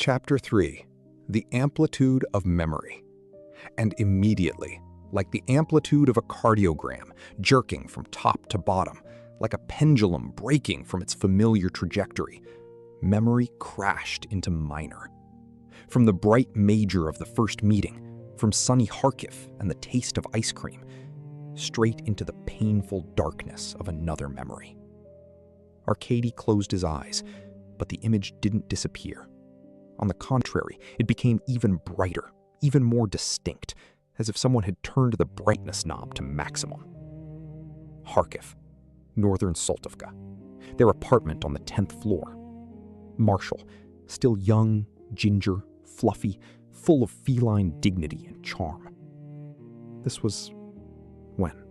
Chapter 3. The Amplitude of Memory. And immediately, like the amplitude of a cardiogram, jerking from top to bottom, like a pendulum breaking from its familiar trajectory, memory crashed into minor. From the bright major of the first meeting, from sunny Kharkiv and the taste of ice cream, straight into the painful darkness of another memory. Arkady closed his eyes, but the image didn't disappear. On the contrary, it became even brighter, even more distinct, as if someone had turned the brightness knob to maximum. Kharkiv, northern Saltovka, their apartment on the 10th floor. Marshall, still young, ginger, fluffy, full of feline dignity and charm. This was when?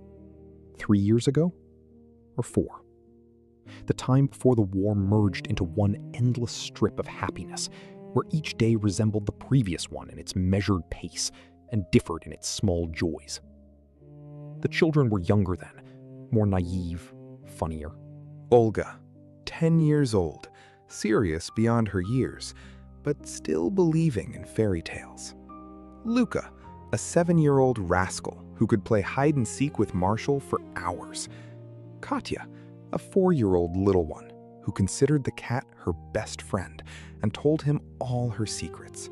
3 years ago? Or 4? The time before the war merged into one endless strip of happiness, where each day resembled the previous one in its measured pace and differed in its small joys. The children were younger then, more naive, funnier. Olga, 10 years old, serious beyond her years, but still believing in fairy tales. Luka, a 7-year-old rascal who could play hide-and-seek with Marshall for hours. Katya, a 4-year-old little one who considered the cat her best friend and told him all her secrets.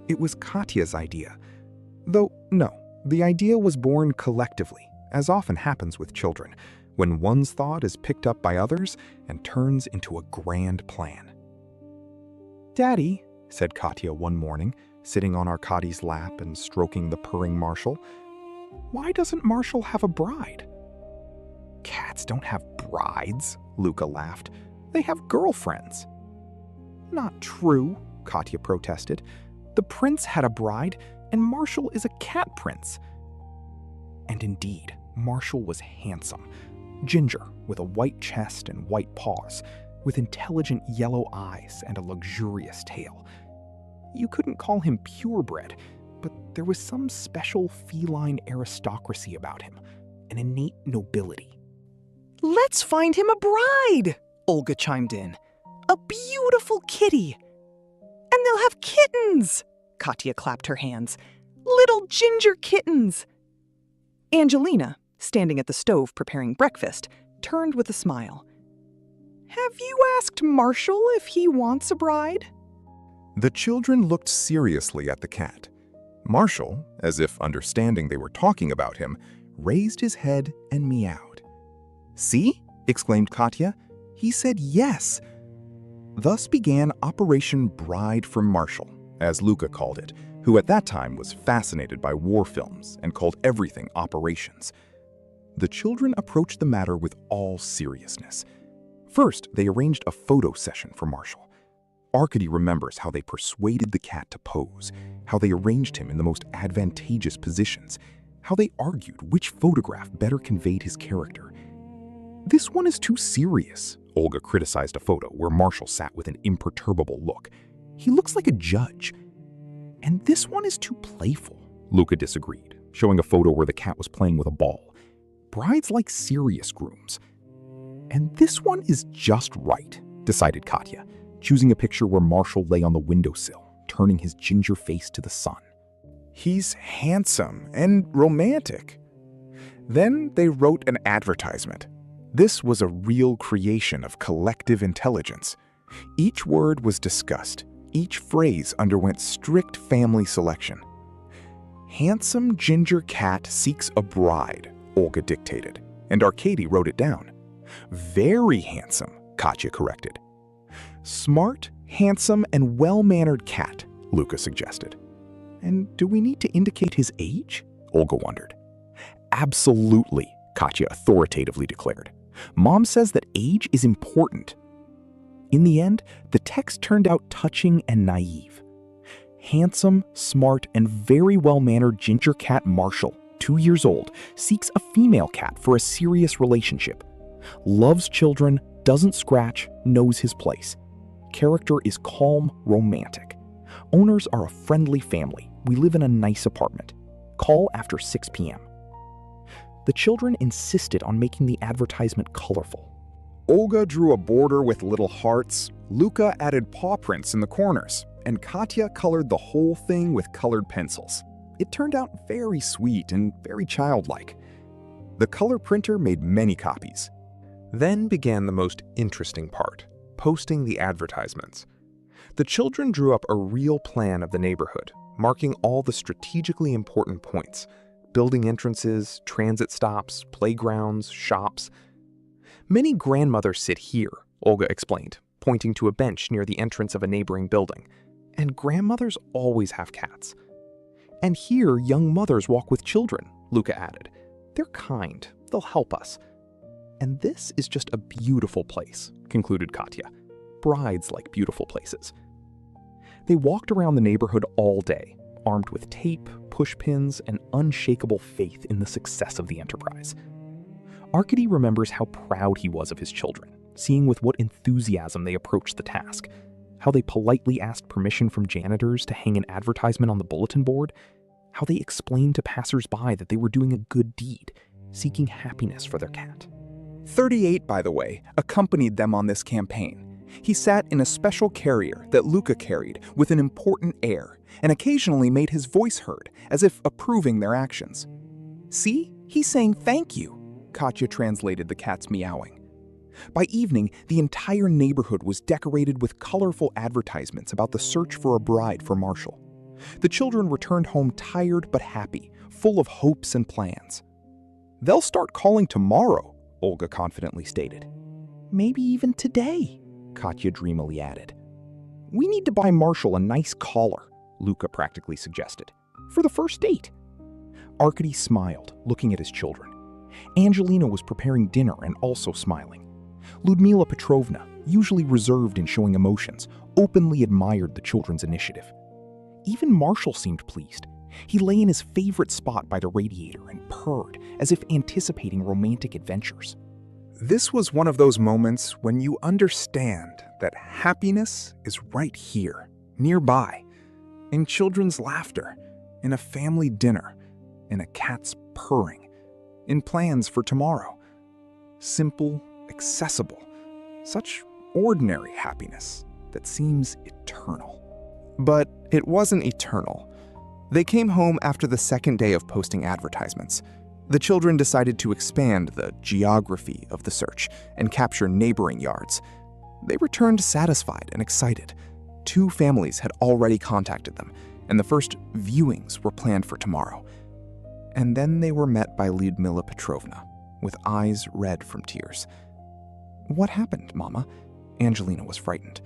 It was Katya's idea, though no, the idea was born collectively, as often happens with children, when one's thought is picked up by others and turns into a grand plan. "Daddy," said Katya one morning, sitting on Arkady's lap and stroking the purring Marshall, "why doesn't Marshall have a bride?" "Cats don't have brides," Luka laughed. "They have girlfriends." "Not true," Katya protested. "The prince had a bride, and Marshall is a cat prince." And indeed, Marshall was handsome, ginger, with a white chest and white paws, with intelligent yellow eyes and a luxurious tail. You couldn't call him purebred, but there was some special feline aristocracy about him, an innate nobility. "Let's find him a bride," Olga chimed in. "A beautiful kitty. And they'll have kittens," Katya clapped her hands. "Little ginger kittens." Angelina, standing at the stove preparing breakfast, turned with a smile. "Have you asked Marshall if he wants a bride?" The children looked seriously at the cat. Marshall, as if understanding they were talking about him, raised his head and meowed. "See?" exclaimed Katya. "He said yes." Thus began Operation Bride for Marshall, as Luka called it, who at that time was fascinated by war films and called everything operations. The children approached the matter with all seriousness. First, they arranged a photo session for Marshall. Arkady remembers how they persuaded the cat to pose, how they arranged him in the most advantageous positions, how they argued which photograph better conveyed his character. "This one is too serious," Olga criticized a photo where Marshall sat with an imperturbable look. "He looks like a judge." "And this one is too playful," Luka disagreed, showing a photo where the cat was playing with a ball. "Brides like serious grooms." "And this one is just right," decided Katya, choosing a picture where Marshall lay on the windowsill, turning his ginger face to the sun. "He's handsome and romantic." Then they wrote an advertisement. This was a real creation of collective intelligence. Each word was discussed. Each phrase underwent strict family selection. "Handsome ginger cat seeks a bride," Olga dictated, and Arkady wrote it down. "Very handsome," Katya corrected. "Smart, handsome, and well-mannered cat," Luka suggested. "And do we need to indicate his age?" Olga wondered. "Absolutely," Katya authoritatively declared. "Mom says that age is important." In the end, the text turned out touching and naive. "Handsome, smart, and very well-mannered ginger cat Marshall, 2 years old, seeks a female cat for a serious relationship. Loves children, doesn't scratch, knows his place. Character is calm, romantic. Owners are a friendly family. We live in a nice apartment. Call after 6 p.m. The children insisted on making the advertisement colorful. Olga drew a border with little hearts. Luka added paw prints in the corners. and Katya colored the whole thing with colored pencils. It turned out very sweet and very childlike. The color printer made many copies. Then began the most interesting part, posting the advertisements. The children drew up a real plan of the neighborhood, marking all the strategically important points: building entrances, transit stops, playgrounds, shops. Many grandmothers sit here, Olga explained, pointing to a bench near the entrance of a neighboring building. And grandmothers always have cats. And here young mothers walk with children, Luca added. They're kind, they'll help us. And this is just a beautiful place, concluded Katya. Brides like beautiful places. They walked around the neighborhood all day, armed with tape, pushpins, and unshakable faith in the success of the enterprise. Arkady remembers how proud he was of his children, seeing with what enthusiasm they approached the task, how they politely asked permission from janitors to hang an advertisement on the bulletin board, how they explained to passers-by that they were doing a good deed, seeking happiness for their cat. 38, by the way, accompanied them on this campaign. He sat in a special carrier that Luca carried with an important air and occasionally made his voice heard, as if approving their actions. "See, he's saying thank you," Katya translated the cat's meowing. By evening, the entire neighborhood was decorated with colorful advertisements about the search for a bride for Marshall. The children returned home tired but happy, full of hopes and plans. "They'll start calling tomorrow," Olga confidently stated. "Maybe even today," Katya dreamily added. "We need to buy Marshall a nice collar," Luca practically suggested, "for the first date." Arkady smiled, looking at his children. Angelina was preparing dinner and also smiling. Ludmila Petrovna, usually reserved in showing emotions, openly admired the children's initiative. Even Marshall seemed pleased. He lay in his favorite spot by the radiator and purred, as if anticipating romantic adventures. This was one of those moments when you understand that happiness is right here, nearby, in children's laughter, in a family dinner, in a cat's purring, in plans for tomorrow. Simple, accessible, such ordinary happiness that seems eternal. But it wasn't eternal. They came home after the second day of posting advertisements. The children decided to expand the geography of the search and capture neighboring yards. They returned satisfied and excited. 2 families had already contacted them, and the first viewings were planned for tomorrow. And then they were met by Lyudmila Petrovna, with eyes red from tears. "What happened, Mama?" Angelina was frightened.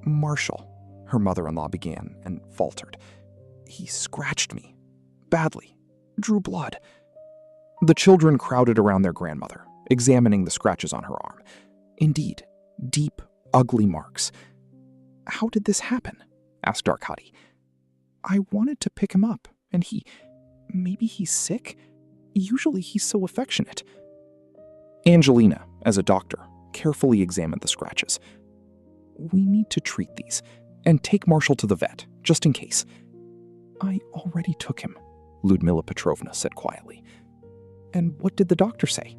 "Marshall," her mother-in-law began and faltered. "He scratched me. Badly. Drew blood." The children crowded around their grandmother, examining the scratches on her arm. Indeed, deep, ugly marks. "How did this happen?" asked Arkady. "I wanted to pick him up, and maybe he's sick? Usually he's so affectionate." Angelina, as a doctor, carefully examined the scratches. "We need to treat these, and take Marshall to the vet, just in case." "I already took him," Lyudmila Petrovna said quietly. "And what did the doctor say?"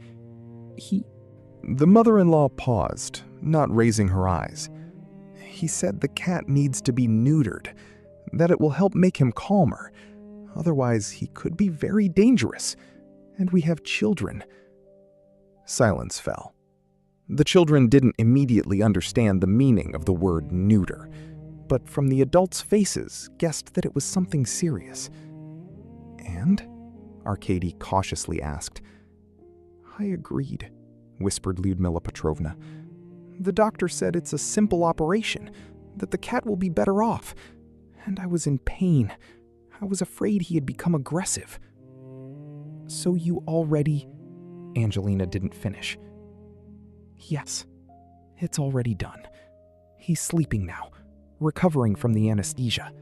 The mother-in-law paused, not raising her eyes. "He said the cat needs to be neutered, that it will help make him calmer. Otherwise, he could be very dangerous, and we have children." Silence fell. The children didn't immediately understand the meaning of the word neuter, but from the adults' faces guessed that it was something serious. "And?" Arkady cautiously asked. "I agreed," whispered Lyudmila Petrovna. "The doctor said it's a simple operation, that the cat will be better off. And I was in pain. I was afraid he had become aggressive." "So you already—" Angelina didn't finish. "Yes, it's already done. He's sleeping now, recovering from the anesthesia."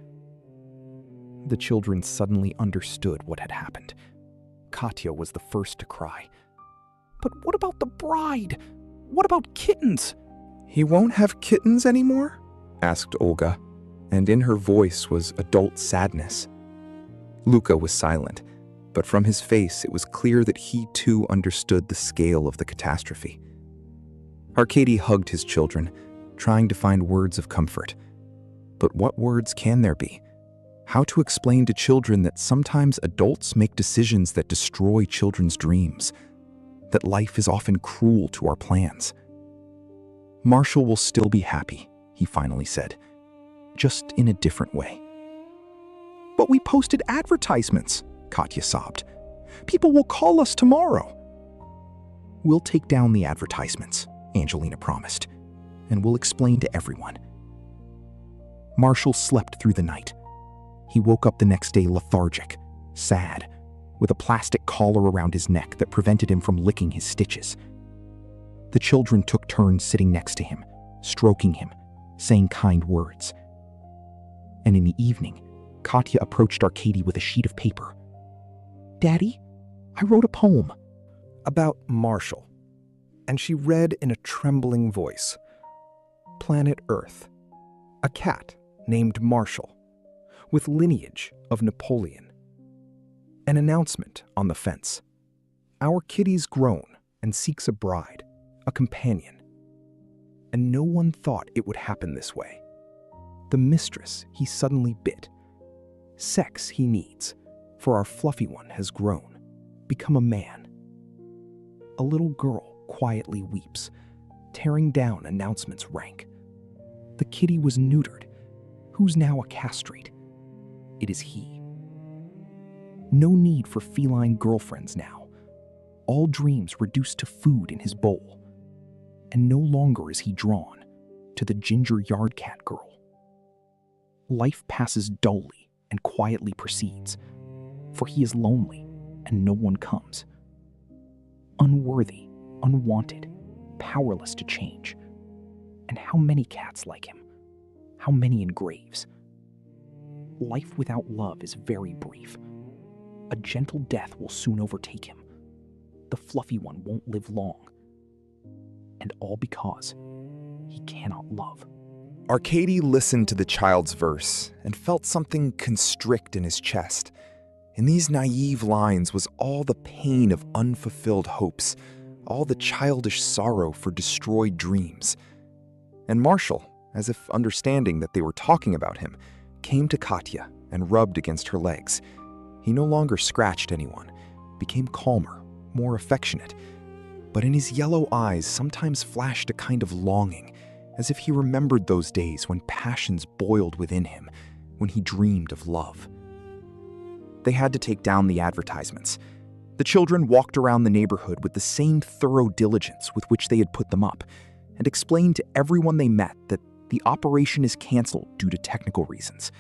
The children suddenly understood what had happened. Katya was the first to cry. "But what about the bride? What about kittens?" "He won't have kittens anymore?" asked Olga, and in her voice was adult sadness. Luca was silent, but from his face it was clear that he too understood the scale of the catastrophe. Arkady hugged his children, trying to find words of comfort. But what words can there be? How to explain to children that sometimes adults make decisions that destroy children's dreams? That life is often cruel to our plans? Marshall will still be happy, he finally said, just in a different way. But we posted advertisements, Katya sobbed. People will call us tomorrow. We'll take down the advertisements, Angelina promised, and we'll explain to everyone. Marshall slept through the night. He woke up the next day lethargic, sad, with a plastic collar around his neck that prevented him from licking his stitches. The children took turns sitting next to him, stroking him, saying kind words. And in the evening, Katya approached Arkady with a sheet of paper. "Daddy, I wrote a poem." About Marshall. And she read in a trembling voice. Planet Earth. A cat named Marshall, with lineage of Napoleon. An announcement on the fence. Our kitty's grown and seeks a bride, a companion. And no one thought it would happen this way. The mistress he suddenly bit. Sex he needs, for our fluffy one has grown, become a man. A little girl quietly weeps, tearing down announcements rank. The kitty was neutered. Who's now a castrate? It is he. No need for feline girlfriends now. All dreams reduced to food in his bowl. And no longer is he drawn to the ginger yard cat girl. Life passes dully and quietly proceeds, for he is lonely and no one comes. Unworthy, unwanted, powerless to change. And how many cats like him? How many in graves? Life without love is very brief. A gentle death will soon overtake him. The fluffy one won't live long. And all because he cannot love. Arkady listened to the child's verse and felt something constrict in his chest. In these naive lines was all the pain of unfulfilled hopes, all the childish sorrow for destroyed dreams. And Marshall, as if understanding that they were talking about him, came to Katya and rubbed against her legs. He no longer scratched anyone, became calmer, more affectionate, but in his yellow eyes sometimes flashed a kind of longing, as if he remembered those days when passions boiled within him, when he dreamed of love. They had to take down the advertisements. The children walked around the neighborhood with the same thorough diligence with which they had put them up, and explained to everyone they met that the operation is canceled due to technical reasons.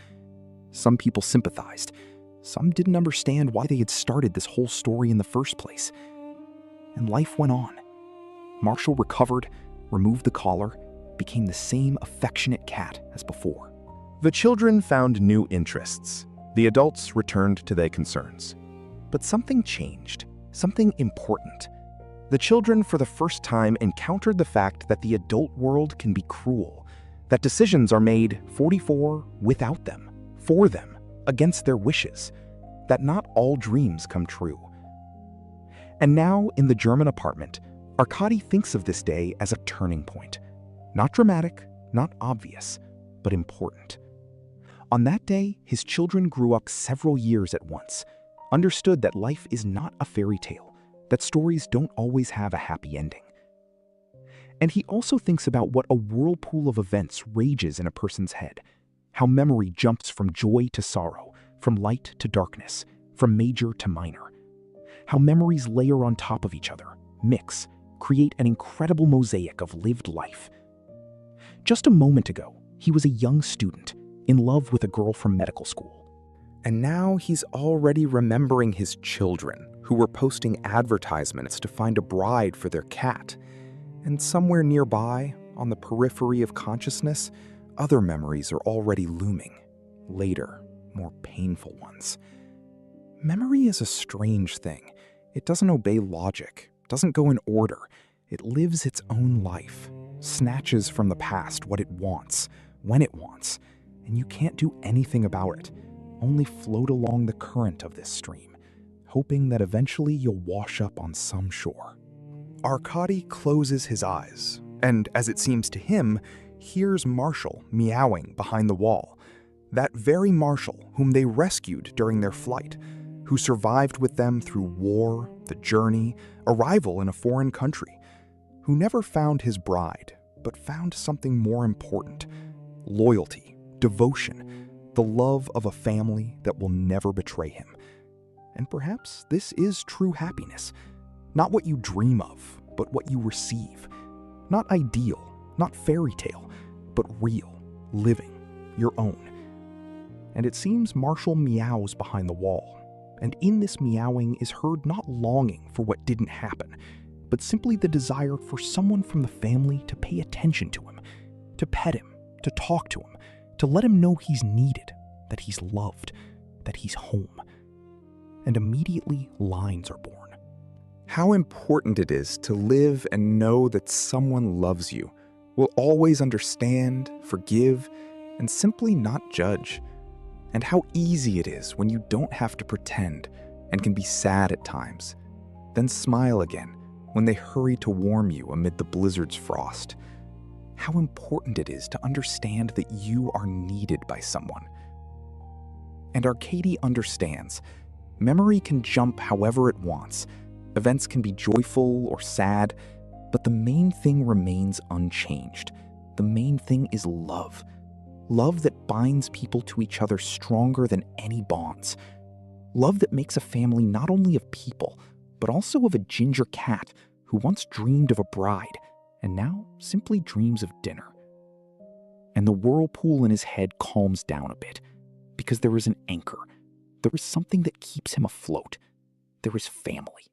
Some people sympathized. Some didn't understand why they had started this whole story in the first place. And life went on. Marshall recovered, removed the collar, became the same affectionate cat as before. The children found new interests. The adults returned to their concerns. But something changed, something important. The children for the first time encountered the fact that the adult world can be cruel, that decisions are made 44 without them, for them, against their wishes, that not all dreams come true. And now, in the German apartment, Arkady thinks of this day as a turning point. Not dramatic, not obvious, but important. On that day, his children grew up several years at once, understood that life is not a fairy tale, that stories don't always have a happy ending. And he also thinks about what a whirlpool of events rages in a person's head, how memory jumps from joy to sorrow, from light to darkness, from major to minor. How memories layer on top of each other, mix, create an incredible mosaic of lived life. Just a moment ago, he was a young student, in love with a girl from medical school. And now he's already remembering his children, who were posting advertisements to find a bride for their cat. And somewhere nearby, on the periphery of consciousness, other memories are already looming. Later, more painful ones. Memory is a strange thing. It doesn't obey logic, doesn't go in order. It lives its own life, snatches from the past what it wants, when it wants, and you can't do anything about it, only float along the current of this stream, hoping that eventually you'll wash up on some shore. Arkady closes his eyes, and as it seems to him, hears Marshall meowing behind the wall. That very Marshall whom they rescued during their flight, who survived with them through war, the journey, arrival in a foreign country, who never found his bride, but found something more important: loyalty, devotion, the love of a family that will never betray him. And perhaps this is true happiness. Not what you dream of, but what you receive. Not ideal, not fairy tale, but real, living, your own. And it seems Marshall meows behind the wall. And in this meowing is heard not longing for what didn't happen, but simply the desire for someone from the family to pay attention to him, to pet him, to talk to him, to let him know he's needed, that he's loved, that he's home. And immediately lines are born. How important it is to live and know that someone loves you, will always understand, forgive, and simply not judge. And how easy it is when you don't have to pretend and can be sad at times, then smile again when they hurry to warm you amid the blizzard's frost. How important it is to understand that you are needed by someone. And Arcady understands. Memory can jump however it wants. Events can be joyful or sad, but the main thing remains unchanged. The main thing is love. Love that binds people to each other stronger than any bonds. Love that makes a family not only of people, but also of a ginger cat who once dreamed of a bride and now simply dreams of dinner. And the whirlpool in his head calms down a bit, because there is an anchor. There is something that keeps him afloat. There is family.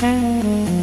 Bye.